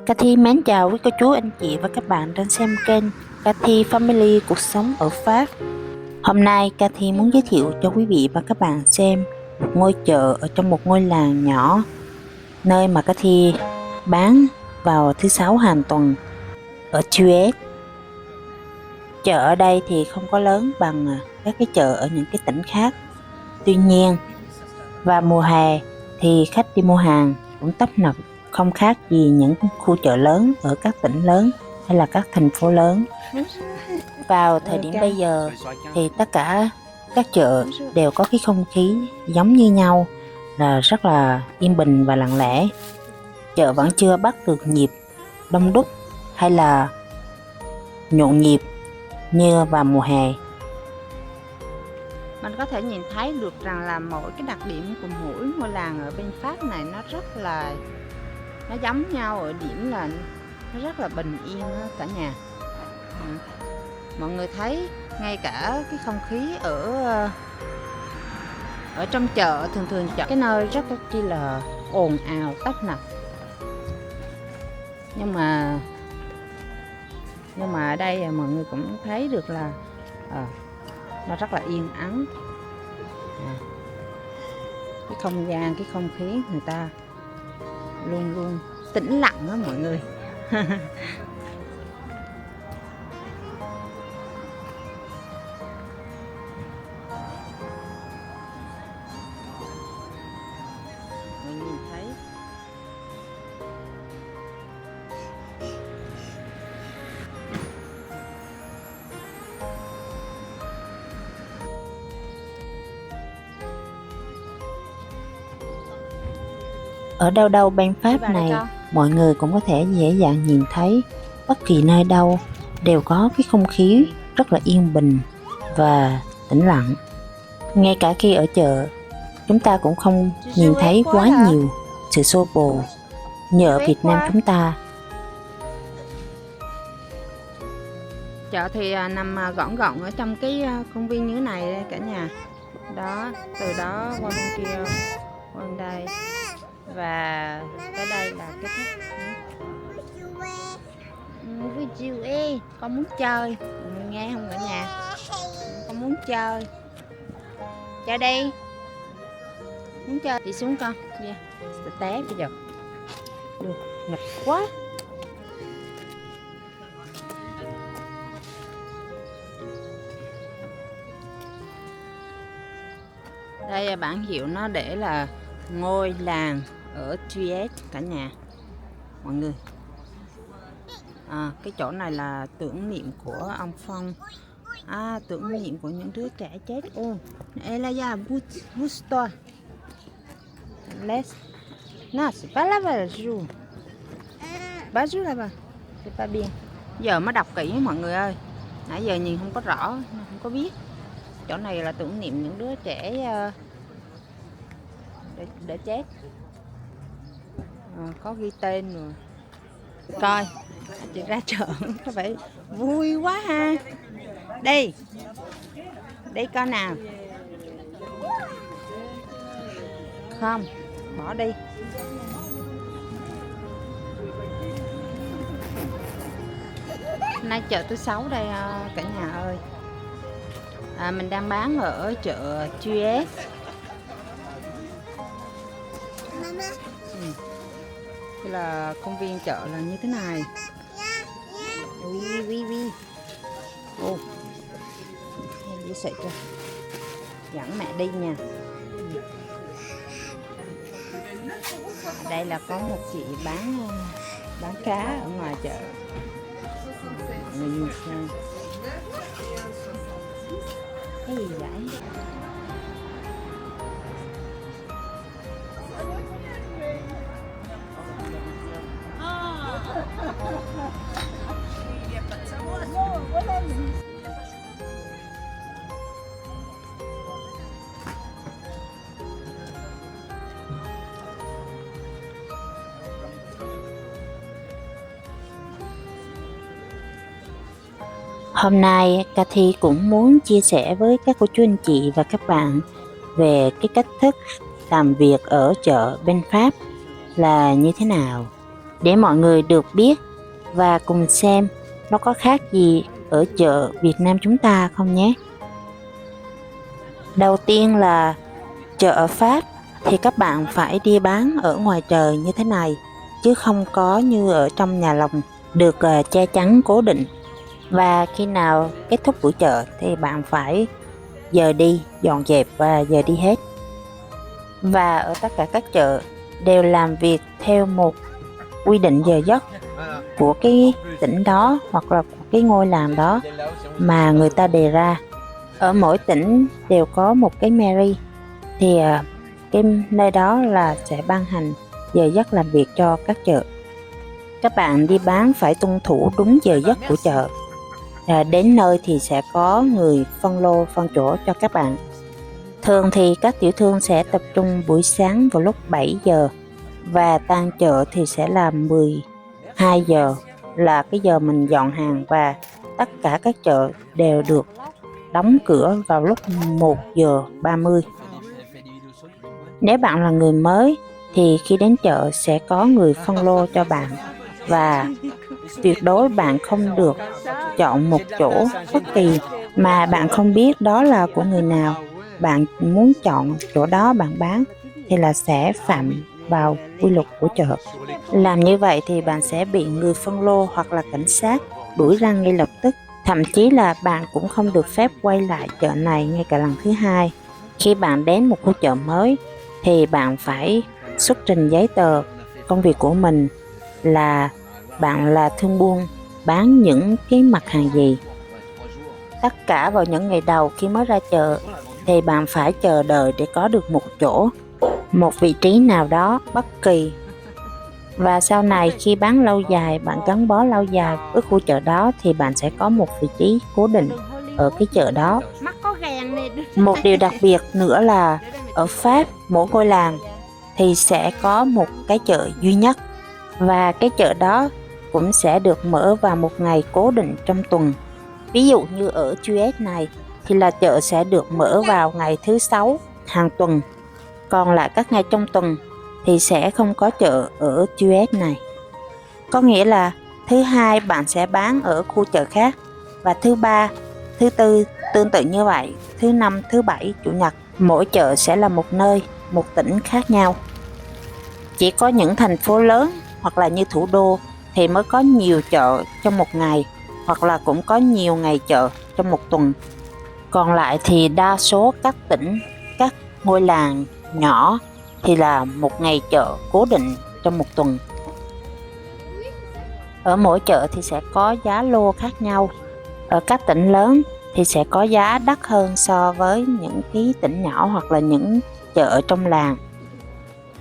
Cathy mến chào quý cô chú, anh chị và các bạn đang xem kênh Cathy Family Cuộc sống ở Pháp. Hôm nay Cathy muốn giới thiệu cho quý vị và các bạn xem một ngôi chợ ở trong một ngôi làng nhỏ, nơi mà Cathy bán vào thứ Sáu hàng tuần ở Thues. Chợ ở đây thì không có lớn bằng các cái chợ ở những cái tỉnh khác. Tuy nhiên, vào mùa hè thì khách đi mua hàng cũng tấp nập, không khác gì những khu chợ lớn ở các tỉnh lớn hay là các thành phố lớn. Vào thời điểm bây giờ thì tất cả các chợ đều có cái không khí giống như nhau, là rất là yên bình và lặng lẽ. Chợ vẫn chưa bắt được nhịp đông đúc hay là nhộn nhịp như vào mùa hè. Mình có thể nhìn thấy được rằng là mỗi cái đặc điểm của mỗi ngôi làng ở bên Pháp này nó rất là giống nhau ở điểm là nó rất là bình yên đó, cả nhà. Mọi người thấy ngay cả cái không khí ở trong chợ, thường chợ cái nơi rất chi là ồn ào tấp nập, nhưng mà ở đây mọi người cũng thấy được là nó rất là yên ắng. Cái không gian, cái không khí người ta luôn luôn tĩnh lặng đó mọi người. Mình nhìn thấy Ở đâu đâu bên Pháp này, mọi người cũng có thể dễ dàng nhìn thấy bất kỳ nơi đâu đều có cái không khí rất là yên bình và tĩnh lặng. Ngay cả khi ở chợ, chúng ta cũng không nhìn thấy quá nhiều sự xô bồ như ở Việt Nam chúng ta. chợ thì nằm gọn ở trong cái công viên như thế này đây cả nhà. Đó, từ đó qua bên kia, qua bên đây, và tới đây là kết thúc. Vui chiều ê, con muốn chơi, nghe không cả nhà? Con muốn chơi, chơi đi, muốn chơi thì xuống con, yeah. Sẽ té bây giờ, được nghịch quá. Đây là bản hiệu nó để là ngôi làng ở Thues cả nhà mọi người. Cái chỗ này là tưởng niệm của ông Phong, tưởng niệm của những đứa trẻ chết. Elaya Busto Les Non, c'est pas là-bas jour. Pas jour là-bas. C'est pas bien. Giờ mới đọc kỹ mọi người ơi. Nãy giờ nhìn không có rõ, không có biết. Chỗ này là tưởng niệm những đứa trẻ để chết. Có ghi tên rồi. Coi, chị ra chợ có vẻ vui quá ha. Đi con nào. Không, bỏ đi. Nay chợ thứ Sáu đây cả nhà ơi. Mình đang bán ở chợ Thues. Đây là công viên chợ là như thế này. Ô, dễ sợ cho. Dẫn mẹ đi nha. Đây là có một chị bán cá ở ngoài chợ. Mọi người nhìn xem. Cái gì vậy? Hôm nay Cathy cũng muốn chia sẻ với các cô chú anh chị và các bạn về cái cách thức làm việc ở chợ bên Pháp là như thế nào. để mọi người được biết và cùng xem nó có khác gì ở chợ Việt Nam chúng ta không nhé. Đầu tiên là chợ ở Pháp thì các bạn phải đi bán ở ngoài trời như thế này, chứ không có như ở trong nhà lồng được che chắn cố định. Và khi nào kết thúc buổi chợ thì bạn phải giờ đi, dọn dẹp và giờ đi hết. Và ở tất cả các chợ đều làm việc theo một quy định giờ giấc của cái tỉnh đó hoặc là của cái ngôi làng đó mà người ta đề ra. Ở mỗi tỉnh đều có một cái mairie, thì cái nơi đó là sẽ ban hành giờ giấc làm việc cho các chợ. Các bạn đi bán phải tuân thủ đúng giờ giấc của chợ. Đến nơi thì sẽ có người phân lô phân chỗ cho các bạn. Thường thì các tiểu thương sẽ tập trung buổi sáng vào lúc 7 giờ và tan chợ thì sẽ là 12 giờ, là cái giờ mình dọn hàng, và tất cả các chợ đều được đóng cửa vào lúc 1 giờ 30. Nếu bạn là người mới thì khi đến chợ sẽ có người phân lô cho bạn, và tuyệt đối bạn không được chọn một chỗ bất kỳ mà bạn không biết đó là của người nào. Bạn muốn chọn chỗ đó bạn bán thì là sẽ phạm vào quy luật của chợ. Làm như vậy thì bạn sẽ bị người phân lô hoặc là cảnh sát đuổi ra ngay lập tức. Thậm chí là bạn cũng không được phép quay lại chợ này ngay cả lần thứ hai. Khi bạn đến một khu chợ mới thì bạn phải xuất trình giấy tờ công việc của mình, là bạn là thương buôn bán những cái mặt hàng gì. Tất cả vào những ngày đầu khi mới ra chợ thì bạn phải chờ đợi để có được một chỗ, một vị trí nào đó bất kỳ. Và sau này khi bán lâu dài, bạn gắn bó lâu dài với khu chợ đó thì bạn sẽ có một vị trí cố định ở cái chợ đó. Một điều đặc biệt nữa là ở Pháp, mỗi ngôi làng thì sẽ có một cái chợ duy nhất, và cái chợ đó cũng sẽ được mở vào một ngày cố định trong tuần. Ví dụ như ở US này thì là chợ sẽ được mở vào ngày thứ Sáu hàng tuần, còn lại các ngày trong tuần thì sẽ không có chợ ở US này. Có nghĩa là thứ Hai bạn sẽ bán ở khu chợ khác, và thứ Ba, thứ Tư tương tự như vậy, thứ Năm, thứ Bảy, Chủ nhật mỗi chợ sẽ là một nơi, một tỉnh khác nhau. Chỉ có những thành phố lớn hoặc là như thủ đô thì mới có nhiều chợ trong một ngày, hoặc là cũng có nhiều ngày chợ trong một tuần. Còn lại thì đa số các tỉnh, các ngôi làng nhỏ thì là một ngày chợ cố định trong một tuần. Ở mỗi chợ thì sẽ có giá lô khác nhau. Ở các tỉnh lớn thì sẽ có giá đắt hơn so với những cái tỉnh nhỏ hoặc là những chợ trong làng.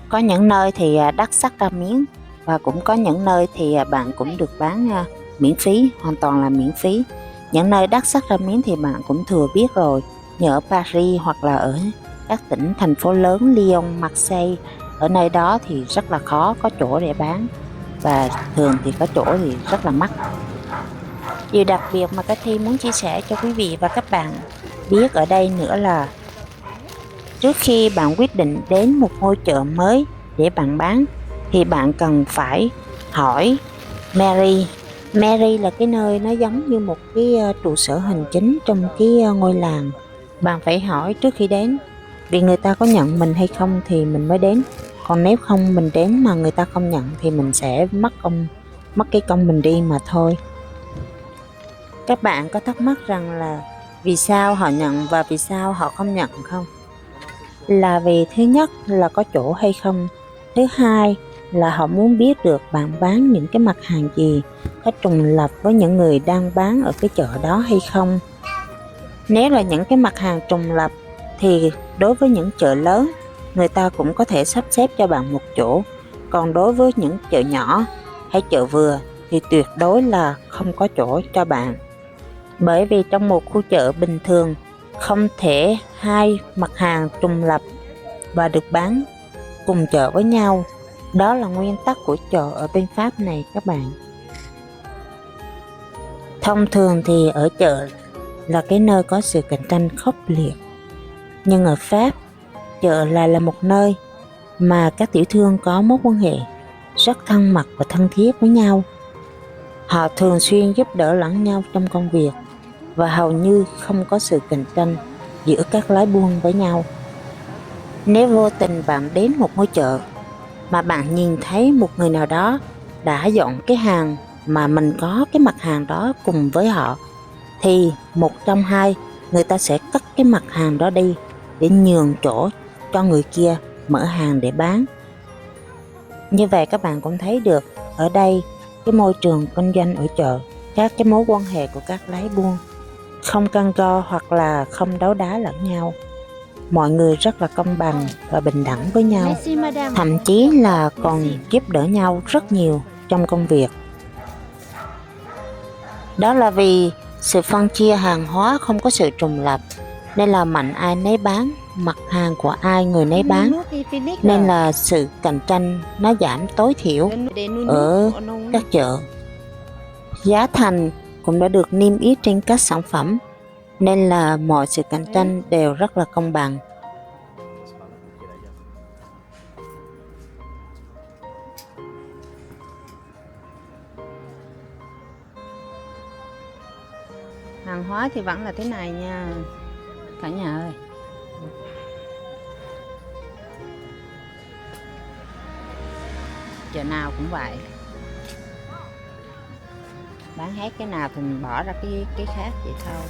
Có những nơi thì đắt sắt ra miếng, và cũng có những nơi thì bạn cũng được bán miễn phí, hoàn toàn là miễn phí. Những nơi đắt sắt ra miếng thì bạn cũng thừa biết rồi, như ở Paris hoặc là ở các tỉnh thành phố lớn Lyon, Marseille. Ở nơi đó thì rất là khó có chỗ để bán, và thường thì có chỗ thì rất là mắc. Điều đặc biệt mà Cathy muốn chia sẻ cho quý vị và các bạn biết ở đây nữa là trước khi bạn quyết định đến một ngôi chợ mới để bạn bán thì bạn cần phải hỏi mairie. Mairie là cái nơi nó giống như một cái trụ sở hành chính trong cái ngôi làng. Bạn phải hỏi trước khi đến, vì người ta có nhận mình hay không thì mình mới đến. Còn nếu không mình đến mà người ta không nhận thì mình sẽ mất cái công mình đi mà thôi. Các bạn có thắc mắc rằng là vì sao họ nhận và vì sao họ không nhận không? Là vì thứ nhất là có chỗ hay không, thứ hai là họ muốn biết được bạn bán những cái mặt hàng gì, có trùng lập với những người đang bán ở cái chợ đó hay không. Nếu là những cái mặt hàng trùng lập thì đối với những chợ lớn người ta cũng có thể sắp xếp cho bạn một chỗ, còn đối với những chợ nhỏ hay chợ vừa thì tuyệt đối là không có chỗ cho bạn. Bởi vì trong một khu chợ bình thường không thể hai mặt hàng trùng lập và được bán cùng chợ với nhau. Đó là nguyên tắc của chợ ở bên Pháp này các bạn. Thông thường thì ở chợ là cái nơi có sự cạnh tranh khốc liệt, nhưng ở Pháp chợ lại là một nơi mà các tiểu thương có mối quan hệ rất thân mật và thân thiết với nhau. Họ thường xuyên giúp đỡ lẫn nhau trong công việc và hầu như không có sự cạnh tranh giữa các lái buôn với nhau. Nếu vô tình bạn đến một ngôi chợ mà bạn nhìn thấy một người nào đó đã dọn cái hàng mà mình có cái mặt hàng đó cùng với họ, thì một trong hai người ta sẽ cất cái mặt hàng đó đi để nhường chỗ cho người kia mở hàng để bán. Như vậy các bạn cũng thấy được ở đây cái môi trường kinh doanh ở chợ, các cái mối quan hệ của các lái buôn không căng go hoặc là không đấu đá lẫn nhau. Mọi người rất là công bằng và bình đẳng với nhau, Merci madame. thậm chí là còn giúp đỡ nhau rất nhiều trong công việc. Đó là vì sự phân chia hàng hóa không có sự trùng lập, nên là mạnh ai nấy bán, mặt hàng của ai người nấy bán, nên là sự cạnh tranh nó giảm tối thiểu ở các chợ. Giá thành cũng đã được niêm yết trên các sản phẩm, nên là mọi sự cạnh tranh đều rất là công bằng. Hàng hóa thì vẫn là thế này nha cả nhà ơi. Chợ nào cũng vậy, bán hết cái nào thì mình bỏ ra cái khác vậy thôi.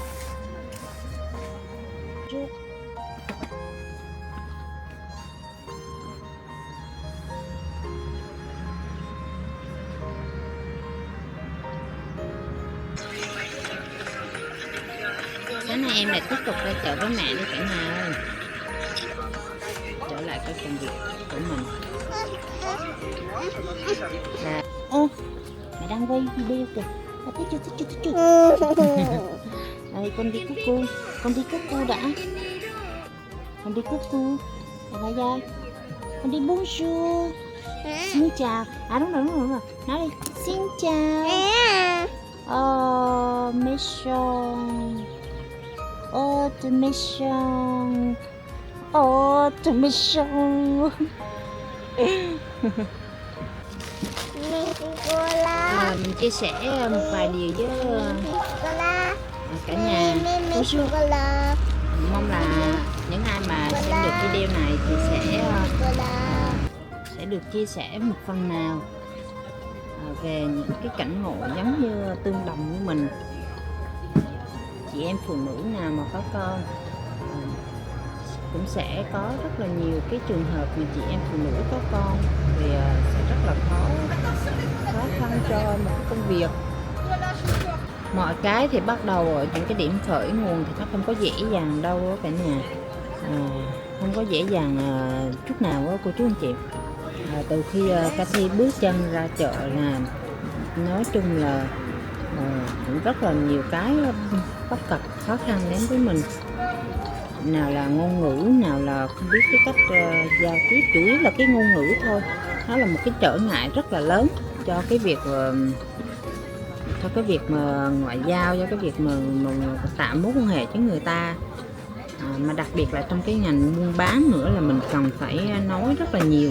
Sáng nay em lại tiếp tục ra chợ với mẹ đi cả nhà ơi. Trở lại cái công việc của mình. Ô, mẹ đang quay video kìa. Thích chưa. Đây, con đi cuckoo. Con đi cuckoo đã. Con đi cuckoo. Đây ra. Con đi bonjour. Xin chào. À đúng rồi. Nói đi. Xin chào. Automation. Mình chia sẻ một vài điều với cả nhà. Mong là những ai mà xem được video này thì sẽ được chia sẻ một phần nào về những cái cảnh ngộ giống như tương đồng như mình. Chị em phụ nữ nào mà có con cũng sẽ có rất là nhiều cái trường hợp mà chị em phụ nữ có con thì sẽ rất là khó khăn cho một cái công việc. Mọi cái thì bắt đầu ở những cái điểm khởi nguồn thì nó không có dễ dàng đâu đó cả nhà, không có dễ dàng chút nào đó cô chú anh chị. Từ khi Cathy bước chân ra chợ là nói chung là cũng rất là nhiều cái bất cập khó khăn đến với mình, nào là ngôn ngữ, nào là không biết cái cách giao tiếp, chủ yếu là cái ngôn ngữ thôi. Nó là một cái trở ngại rất là lớn cho cái việc mà ngoại giao, cho cái việc mà tạo mối quan hệ với người ta, mà đặc biệt là trong cái ngành buôn bán nữa là mình cần phải nói rất là nhiều.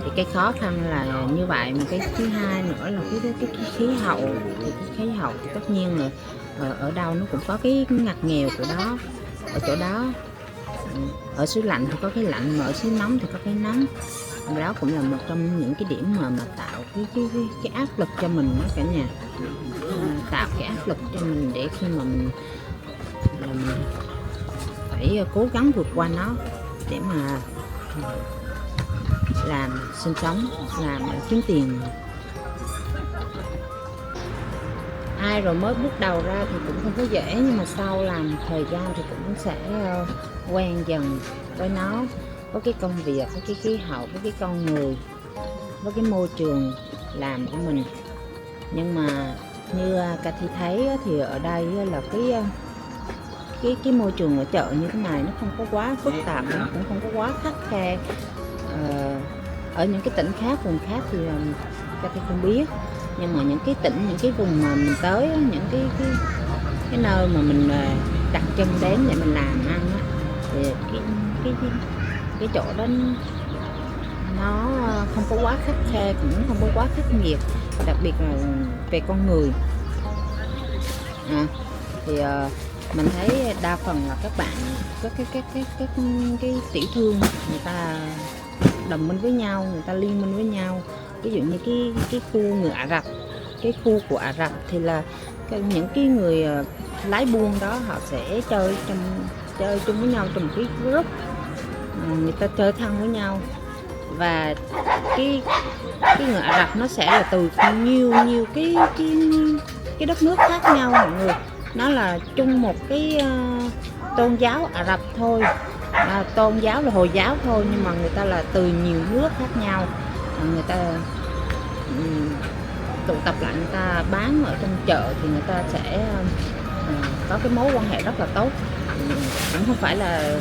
Thì cái khó khăn là như vậy, mà cái thứ hai nữa là cái khí hậu. Thì cái khí hậu thì tất nhiên là ở đâu nó cũng có cái ngặt nghèo của đó, ở chỗ đó. Ở xứ lạnh thì có cái lạnh, mà ở xứ nóng thì có cái nóng. Đó cũng là một trong những cái điểm mà tạo cái áp lực cho mình đó cả nhà, tạo cái áp lực cho mình để khi mà mình phải cố gắng vượt qua nó để mà làm sinh sống, làm kiếm tiền. Ai rồi mới bước đầu ra thì cũng không có dễ, nhưng mà sau làm thời gian thì cũng sẽ quen dần với nó, với cái công việc, với cái khí hậu, với cái con người, với cái môi trường làm của mình. Nhưng mà như Cathy thấy thì ở đây là cái môi trường ở chợ như thế này nó không có quá phức tạp, nó cũng không có quá khắt khe. Ở những cái tỉnh khác, vùng khác thì Cathy không biết, nhưng mà những cái tỉnh, những cái vùng mà mình tới, những cái nơi mà mình đặt chân đến để mình làm ăn á, thì cái chỗ đó nó không có quá khắt khe, cũng không có quá khắc nghiệt, đặc biệt là về con người. Thì mình thấy đa phần là các bạn cái tiểu thương người ta đồng minh với nhau, người ta liên minh với nhau. Ví dụ như cái khu người Ả Rập, cái khu của Ả Rập thì là những cái người lái buôn đó họ sẽ chơi chung với nhau trong một cái group, người ta chơi thân với nhau. Và cái người Ả Rập nó sẽ là từ nhiều cái đất nước khác nhau mọi người. Nó là chung một cái tôn giáo Ả Rập thôi, tôn giáo là Hồi giáo thôi, nhưng mà người ta là từ nhiều nước khác nhau. Người ta tụ tập lại, người ta bán ở trong chợ thì người ta sẽ có cái mối quan hệ rất là tốt. Cũng không phải là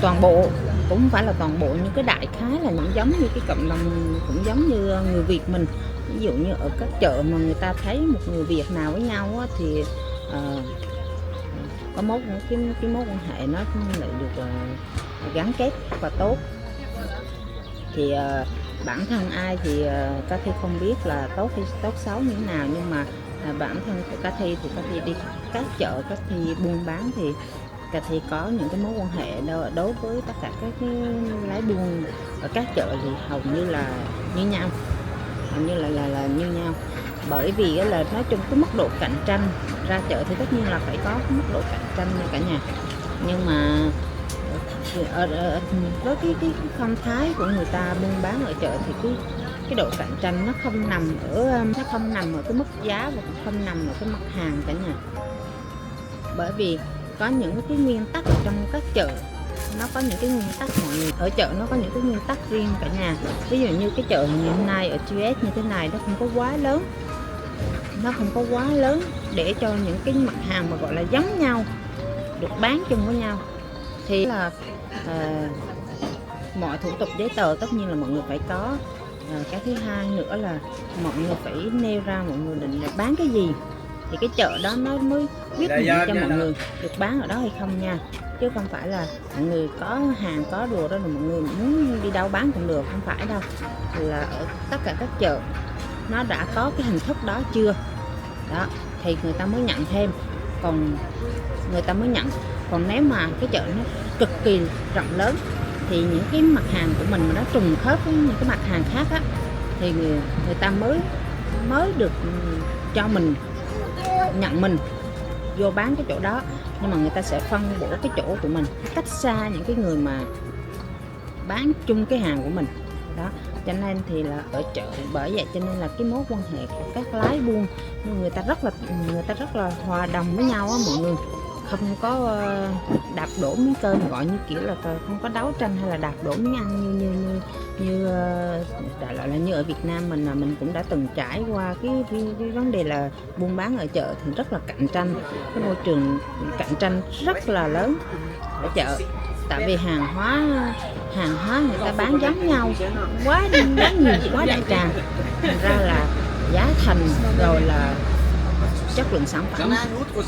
toàn bộ, cũng không phải là toàn bộ, những cái đại khái là những giống như cái cộng đồng, cũng giống như người Việt mình. Ví dụ như ở các chợ mà người ta thấy một người Việt nào với nhau á, thì có cái mối quan hệ nó lại được gắn kết và tốt. Thì bản thân ai thì Ca Thi không biết là tốt xấu như thế nào, nhưng mà bản thân của Ca Thi thì Ca Thi đi các chợ, Ca Thi buôn bán thì Ca Thi có những cái mối quan hệ đối với tất cả các cái lái buôn ở các chợ thì hầu như là như nhau, hầu như là như nhau. Bởi vì là nói chung cái mức độ cạnh tranh ra chợ thì tất nhiên là phải có cái mức độ cạnh tranh nha cả nhà. Nhưng mà với cái phong thái của người ta buôn bán ở chợ thì cái độ cạnh tranh nó không nằm ở cái mức giá, và cũng không nằm ở cái mặt hàng cả nhà. Bởi vì có những cái nguyên tắc ở trong các chợ, nó có những cái nguyên tắc, mọi người ở chợ nó có những cái nguyên tắc riêng cả nhà. Ví dụ như cái chợ ngày hôm nay ở US như thế này, nó không có quá lớn, nó không có quá lớn để cho những cái mặt hàng mà gọi là giống nhau được bán chung với nhau. Thì là mọi thủ tục giấy tờ tất nhiên là mọi người phải có. Cái thứ hai nữa là mọi người phải nêu ra mọi người định là bán cái gì, thì cái chợ đó nó mới quyết định cho mọi người được bán ở đó hay không nha. Chứ không phải là mọi người có hàng có đồ đó là mọi người muốn đi đâu bán cũng được, không phải đâu. Là ở tất cả các chợ nó đã có cái hình thức đó chưa đó thì người ta mới nhận thêm, còn người ta mới nhận. Còn nếu mà cái chợ nó cực kỳ rộng lớn thì những cái mặt hàng của mình mà nó trùng khớp với những cái mặt hàng khác á, thì người ta mới được cho mình nhận mình vô bán cái chỗ đó. Nhưng mà người ta sẽ phân bổ cái chỗ của mình cách xa những cái người mà bán chung cái hàng của mình đó. Cho nên thì là ở chợ, bởi vậy cho nên là cái mối quan hệ của các lái buôn người ta rất là hòa đồng với nhau á mọi người, không có đạp đổ miếng cơm, gọi như kiểu là không có đấu tranh hay là đạp đổ miếng ăn như đại loại là như ở Việt Nam mình. Là mình cũng đã từng trải qua cái vấn đề là buôn bán ở chợ thì rất là cạnh tranh, cái môi trường cạnh tranh rất là lớn ở chợ. Tại vì hàng hóa người ta bán giống nhau quá nhiều, quá đại trà, thành ra là giá thành rồi là chất lượng sản phẩm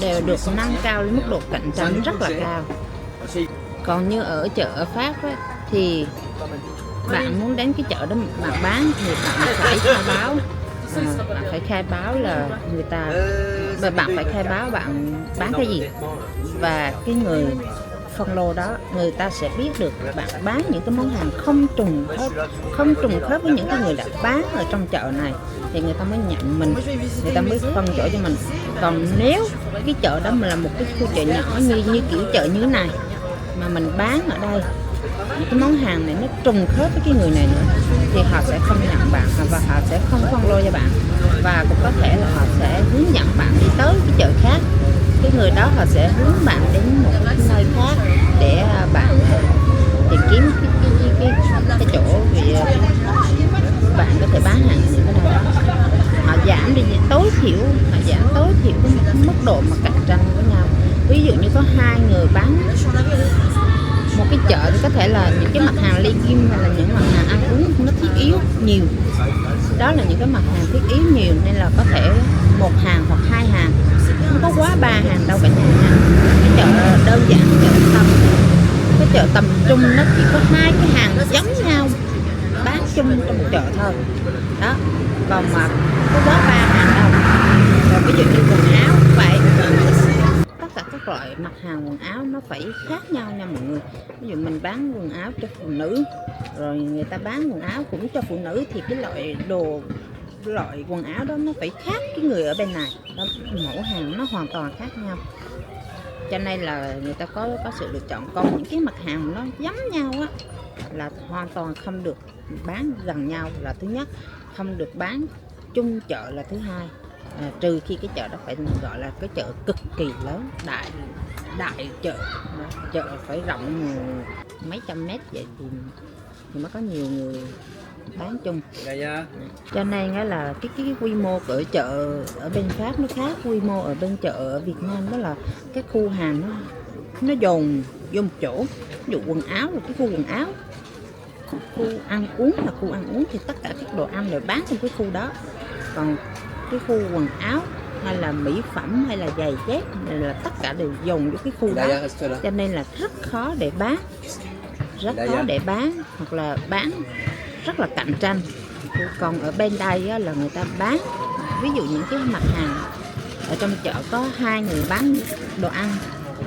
đều được nâng cao lên mức độ cạnh tranh rất là cao. Còn như ở chợ ở Pháp á, thì bạn muốn đến cái chợ đó bạn bán thì bạn phải khai báo, bạn phải khai báo là bạn phải khai báo bạn bán cái gì, và cái người phân lô đó người ta sẽ biết được bạn bán những cái món hàng không trùng khớp với những cái người đã bán ở trong chợ này, thì người ta mới nhận mình, người ta mới phân chỗ cho mình. Còn nếu cái chợ đó mà là một cái khu chợ nhỏ như kiểu chợ như thế này mà mình bán ở đây những cái món hàng này nó trùng khớp với cái người này nữa, thì họ sẽ không nhận bạn và họ sẽ không phân lô cho bạn, và cũng có thể là họ sẽ hướng dẫn bạn đi tới cái chợ khác. Cái người đó họ sẽ hướng bạn đến một cái nơi khác để bạn tìm kiếm cái chỗ vì bạn có thể bán hàng những cái nơi đó. Họ giảm đi tối thiểu cái mức độ mà cạnh tranh với nhau. Ví dụ như có hai người bán một cái chợ thì có thể là những cái mặt hàng legume hay là những mặt hàng ăn uống nó thiết yếu nhiều, đó là những cái mặt hàng thiết yếu nhiều, nên là có thể một hàng hoặc hai hàng, không có quá ba hàng đâu cả nhà nha. Cái chợ đơn giản, chợ tâm cái chợ tầm trung nó chỉ có hai cái hàng giống nhau bán chung trong một chợ thôi đó, còn mà có đó ba hàng đâu. Rồi ví dụ như quần áo vậy, tất cả các loại mặt hàng quần áo nó phải khác nhau nha mọi người. Ví dụ mình bán quần áo cho phụ nữ, rồi người ta bán quần áo cũng cho phụ nữ, thì cái loại quần áo đó nó phải khác cái người ở bên này đó, mẫu hàng nó hoàn toàn khác nhau, cho nên là người ta có sự lựa chọn. Còn những cái mặt hàng nó giống nhau á là hoàn toàn không được bán gần nhau là thứ nhất, không được bán chung chợ là thứ hai. Trừ khi cái chợ đó phải gọi là cái chợ cực kỳ lớn, đại chợ, chợ phải rộng mấy trăm mét vậy thì mới có nhiều người bán chung. Cho nên là cái quy mô của chợ ở bên Pháp nó khác quy mô ở bên chợ ở Việt Nam, đó là cái khu hàng nó dồn vô một chỗ. Ví dụ quần áo là cái khu quần áo, khu ăn uống là khu ăn uống, thì tất cả các đồ ăn đều bán trong cái khu đó. Còn cái khu quần áo hay là mỹ phẩm hay là giày dép là tất cả đều dồn vô cái khu đó, cho nên là rất khó để bán, hoặc là bán rất là cạnh tranh. Còn ở bên đây á, là người ta bán, ví dụ những cái mặt hàng ở trong chợ có hai người bán đồ ăn,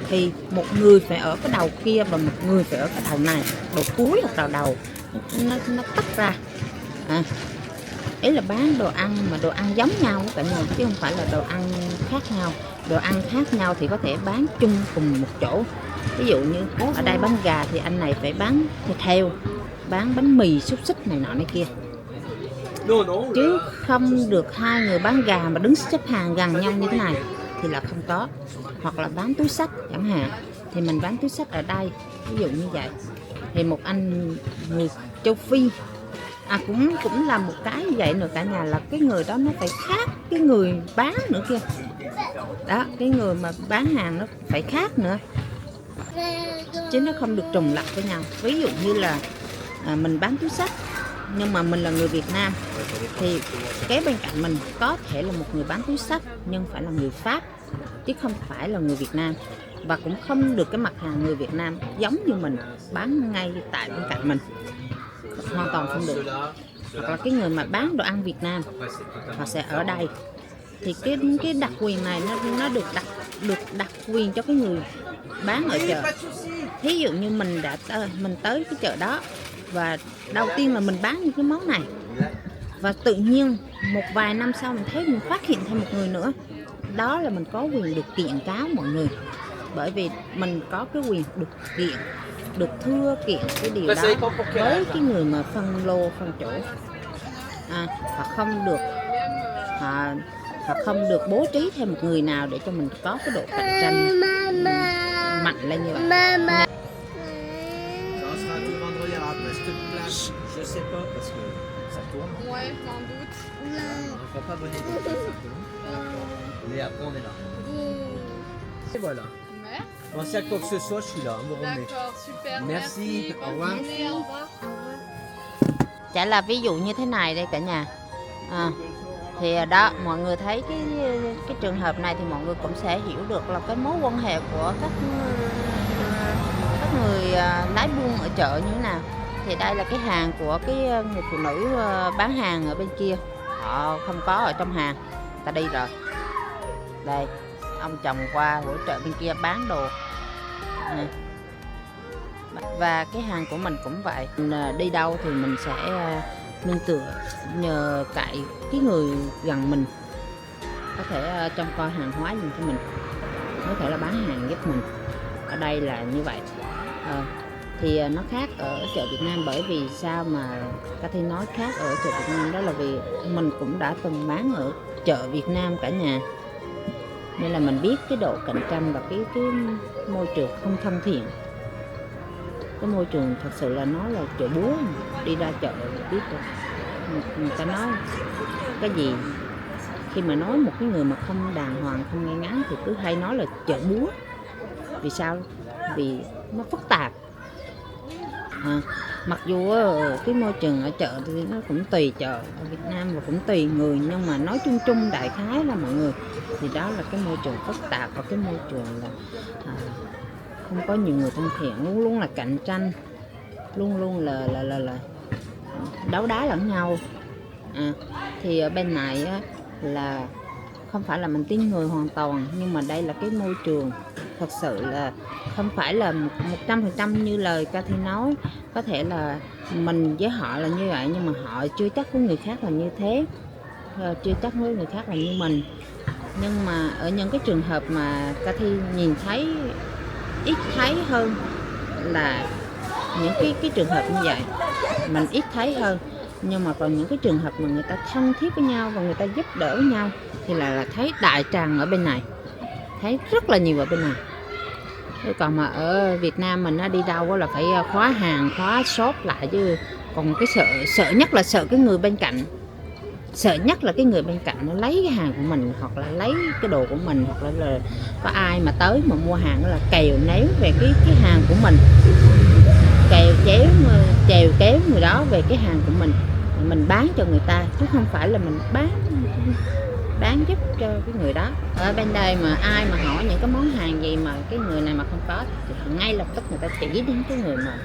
thì một người phải ở cái đầu kia và một người phải ở cái đầu này, đầu cuối hoặc đầu nó tách ra. Ý là bán đồ ăn mà đồ ăn giống nhau cả nhà, chứ không phải là đồ ăn khác nhau. Đồ ăn khác nhau thì có thể bán chung cùng một chỗ. Ví dụ như ở đây bán gà thì anh này phải bán thịt heo, bán bánh mì xúc xích này nọ này kia, chứ không được hai người bán gà mà đứng xếp hàng gần nhau như thế này thì là không có. Hoặc là bán túi xách chẳng hạn, thì mình bán túi xách ở đây ví dụ như vậy, thì một anh người châu Phi cũng là một cái như vậy nữa cả nhà, là cái người đó nó phải khác cái người bán nữa kia đó, cái người mà bán hàng nó phải khác nữa, chứ nó không được trùng lặp với nhau. Ví dụ như là mình bán túi xách nhưng mà mình là người Việt Nam, thì kế bên cạnh mình có thể là một người bán túi xách nhưng phải là người Pháp chứ không phải là người Việt Nam, và cũng không được cái mặt hàng người Việt Nam giống như mình bán ngay tại bên cạnh mình, hoàn toàn không được. Hoặc là cái người mà bán đồ ăn Việt Nam họ sẽ ở đây, thì cái đặc quyền này nó được đặc quyền cho cái người bán ở chợ. Thí dụ như mình tới cái chợ đó, và đầu tiên là mình bán những cái món này, và tự nhiên một vài năm sau mình phát hiện thêm một người nữa, đó là mình có quyền được kiện cáo mọi người, bởi vì mình có cái quyền được thưa kiện cái điều đó với cái người mà phân lô phân chỗ. Họ không được bố trí thêm một người nào để cho mình có cái độ cạnh tranh mạnh lên như vậy. Voilà. Pensez à quoi que ce soit, je suis là, vous revenez. D'accord, super. Merci, au revoir. Bonne journée, au revoir. Chả là ví dụ như thế này đây cả nhà. Thì đó, mọi người thấy cái trường hợp này thì mọi người cũng sẽ hiểu được là cái mối quan hệ của các người lái buôn ở chợ như thế nào. Thì đây là cái hàng của cái người phụ nữ bán hàng ở bên kia, họ không có ở trong hàng, ta đi rồi. Đây, ông chồng qua hỗ trợ bên kia bán đồ. Và cái hàng của mình cũng vậy, mình đi đâu thì mình sẽ nương tựa nhờ cậy cái người gần mình, có thể trông coi hàng hóa giùm cho mình, có thể là bán hàng giúp mình. Ở đây là như vậy. Thì nó khác ở chợ Việt Nam, bởi vì sao mà Cathy nói khác ở chợ Việt Nam, đó là vì mình cũng đã từng bán ở chợ Việt Nam cả nhà, nên là mình biết cái độ cạnh tranh và cái môi trường không thân thiện. Cái môi trường thật sự là nó là chợ búa, đi ra chợ biết rồi. Người ta nói cái gì, khi mà nói một cái người mà không đàng hoàng, không ngay ngắn thì cứ hay nói là chợ búa. Vì sao? Vì nó phức tạp. Mặc dù cái môi trường ở chợ thì nó cũng tùy chợ ở Việt Nam và cũng tùy người, nhưng mà nói chung chung đại khái là mọi người thì đó là cái môi trường phức tạp, và cái môi trường là không có nhiều người thân thiện, luôn luôn là cạnh tranh, luôn luôn là đấu đá lẫn nhau. Thì ở bên này á, là không phải là mình tin người hoàn toàn, nhưng mà đây là cái môi trường thật sự là không phải là 100% như lời Cathy nói. Có thể là mình với họ là như vậy, nhưng mà họ chưa chắc với người khác là như thế, chưa chắc với người khác là như mình. Nhưng mà ở những cái trường hợp mà Cathy nhìn thấy, ít thấy hơn là những cái trường hợp như vậy mình ít thấy hơn. Nhưng mà còn những cái trường hợp mà người ta thân thiết với nhau và người ta giúp đỡ nhau thì là thấy đại tràng ở bên này, thấy rất là nhiều ở bên này. Còn mà ở Việt Nam mình nó đi đâu là phải khóa hàng, khóa shop lại chứ. Còn cái sợ nhất là sợ cái người bên cạnh, sợ nhất là cái người bên cạnh nó lấy cái hàng của mình, hoặc là lấy cái đồ của mình, hoặc là có ai mà tới mà mua hàng là kèo néo về cái hàng của mình, chèo kéo người đó về cái hàng của mình bán cho người ta, chứ không phải là mình bán giúp cho cái người đó. Ở bên đây mà ai mà hỏi những cái món hàng gì mà cái người này mà không có thì ngay lập tức người ta chỉ đến cái người mà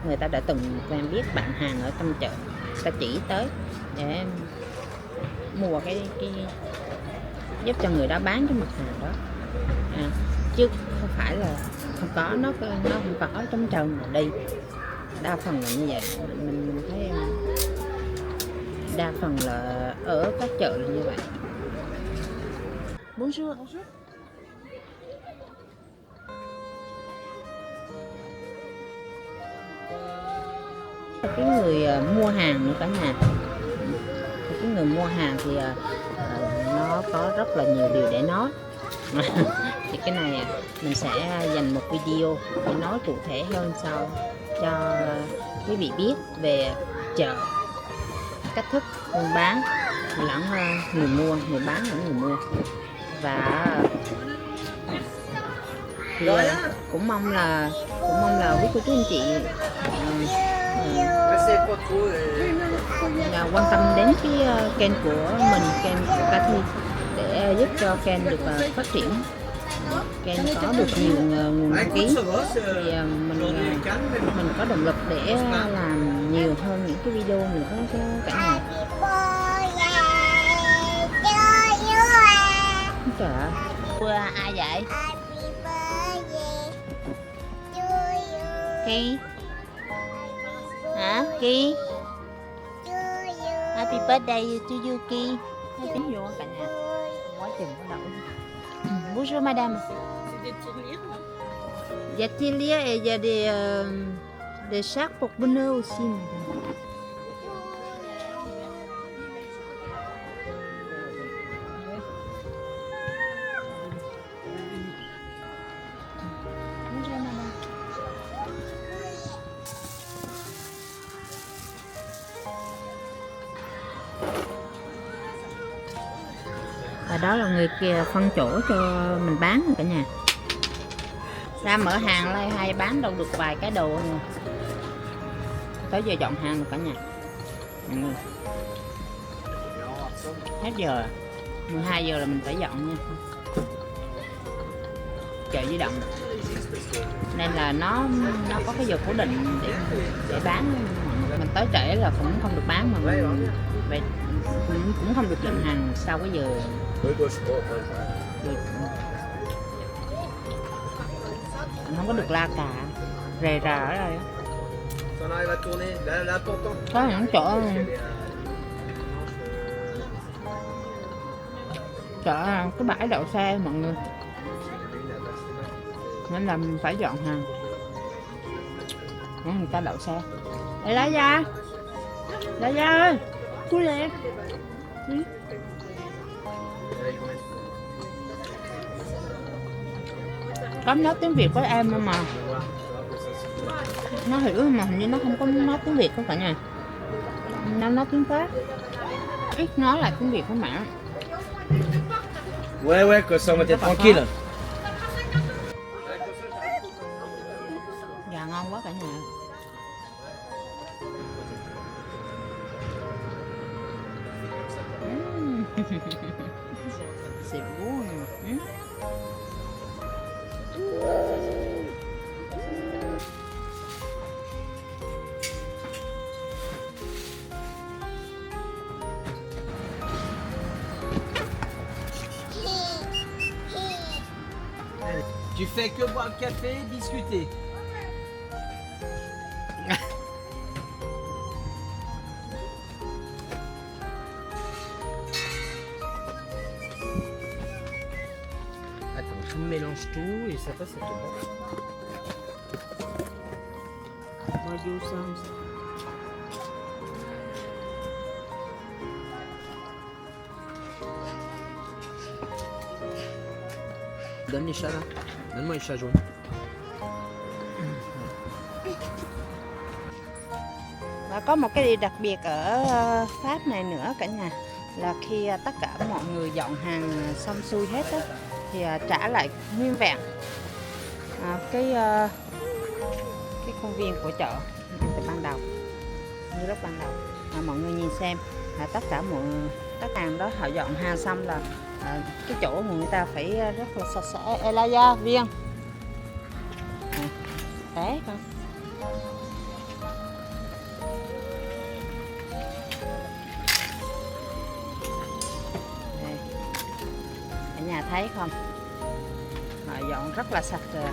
người ta đã từng quen biết, bạn hàng ở trong chợ, ta chỉ tới để mua cái giúp cho người đó bán cái mặt hàng đó. Chứ không phải là không có, nó không có trống trơn mà đi. Đa phần là như vậy, mình thấy đa phần là ở các chợ là như vậy. Bonjour. Cái người mua hàng nữa cả nhà. Cái người mua hàng thì nó có rất là nhiều điều để nói. Thì cái này mình sẽ dành một video để nói cụ thể hơn sau cho quý vị biết về chợ, cách thức buôn bán lẫn người mua, người bán lẫn người mua. Và thì cũng mong là quý cô chú anh chị quan tâm đến cái kênh của mình, kênh của Cathy, để giúp cho kênh được phát triển, kênh có được nhiều nguồn đăng ký, thì mình có động lực để làm nhiều hơn những cái video nữa cho cả nhà. Trời ơi, ai vậy? Ki hả? Ki Happy birthday to you, Ki. Happy vô cả nhà. Quá chừng có đậu. Bonjour madame. Il y a des liens et il y a des sacs pour bonheur aussi, madame. Và đó là người kia phân chỗ cho mình bán cả nhà. Ra mở hàng lại hay bán đâu được vài cái đồ nữa. Tới giờ dọn hàng rồi cả nhà. Hết giờ 12 giờ là mình phải dọn nha. Chợ Di Động nên là nó có cái giờ cố định để bán. Mình tới trễ là cũng không được bán, mà mình về cũng không được nhận hàng sau cái giờ. Mình không có được la cà rề rà ở đây. Có những chỗ cái bãi đậu xe mọi người, nên là mình phải dọn hàng để người ta đậu xe. Ê lá da ơi, cúi lên. Có nói tiếng Việt với em mà nó hiểu, mà hình như nó không có nói tiếng Việt với cả nhà, nó nói tiếng Pháp, ít nói là tiếng Việt với mẹ. Ouais, que ça, on va être tranquille. Gà ngon quá cả nhà. Xịt buồn. Tu fais que boire le café, discuter. Attends, tu mélanges tout et ça passe à tout. Bao nhiêu xong. Donne les chats là. Donne-moi les chats jaunes. Và có một cái điều đặc biệt ở Pháp này nữa cả nhà, là khi tất cả mọi người dọn hàng xong xuôi hết á, thì trả lại nguyên vẹn cái khuôn viên của chợ từ ban đầu, như lúc ban đầu. Mọi người nhìn xem, tất cả hàng đó họ dọn hàng xong là cái chỗ người ta phải rất là sạch sẽ. Elaya viên té con. Ở nhà thấy không, họ dọn rất là sạch rồi.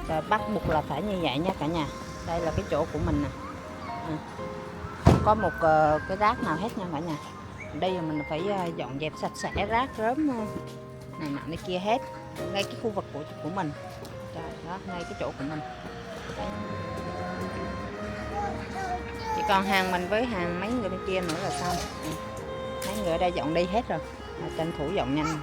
Và bắt buộc là phải như vậy nha cả nhà. Đây là cái chỗ của mình nè, không có một cái rác nào hết nha cả nhà. Đây là mình phải dọn dẹp sạch sẽ rác rớm này nọ này kia hết, ngay cái khu vực của mình. Trời, đó, ngay cái chỗ của mình. Đấy. Chỉ còn hàng mình với hàng mấy người bên kia nữa là xong. Mấy người ở đây dọn đi hết rồi, tranh thủ dọn nhanh.